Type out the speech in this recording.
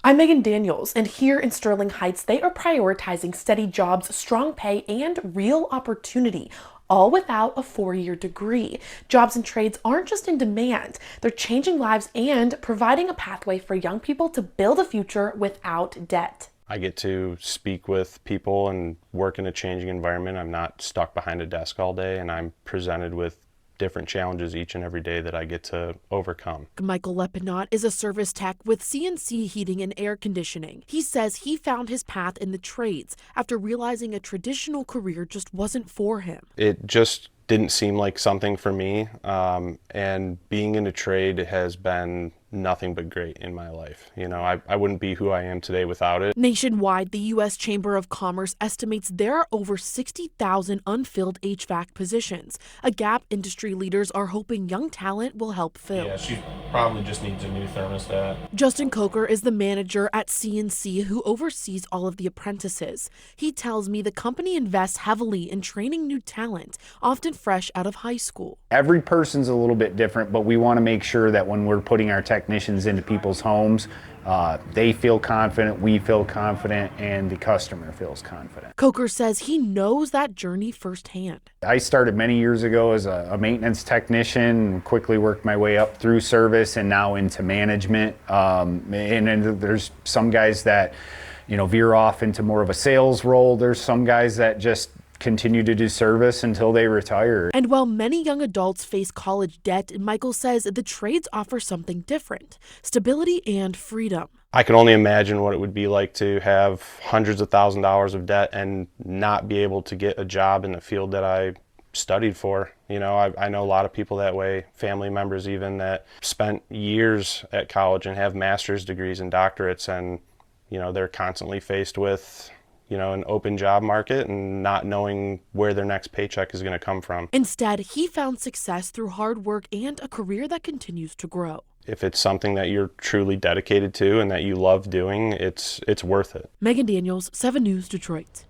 I'm Megan Daniels, and here in Sterling Heights, they are prioritizing steady jobs, strong pay, and real opportunity, all without a four-year degree. Jobs and trades aren't just in demand, they're changing lives and providing a pathway for young people to build a future without debt. I get to speak with people and work in a changing environment. I'm not stuck behind a desk all day, and I'm presented with different challenges each and every day that I get to overcome. Michael Lepinot is a service tech with CNC Heating and Air Conditioning. He says he found his path in the trades after realizing a traditional career just wasn't for him. It just didn't seem like something for me, and being in a trade has been nothing but great in my life. You know, I wouldn't be who I am today without it. Nationwide, the U.S. Chamber of Commerce estimates there are over 60,000 unfilled HVAC positions, a gap industry leaders are hoping young talent will help fill. Yeah, she probably just needs a new thermostat. Justin Coker is the manager at CNC who oversees all of the apprentices. He tells me the company invests heavily in training new talent, often fresh out of high school. Every person's a little bit different, but we want to make sure that when we're putting our technicians into people's homes, they feel confident, we feel confident, and the customer feels confident. Coker says he knows that journey firsthand. I started many years ago as a maintenance technician, quickly worked my way up through service and now into management. And there's some guys that, veer off into more of a sales role. There's some guys that just continue to do service until they retire. And while many young adults face college debt, Michael says the trades offer something different: stability and freedom. I can only imagine what it would be like to have hundreds of $1,000s of debt and not be able to get a job in the field that I studied for. I know a lot of people that way, family members even, that spent years at college and have master's degrees and doctorates, and they're constantly faced with an open job market and not knowing where their next paycheck is going to come from. Instead, he found success through hard work and a career that continues to grow. If it's something that you're truly dedicated to and that you love doing, it's worth it. Megan Daniels, 7 News, Detroit.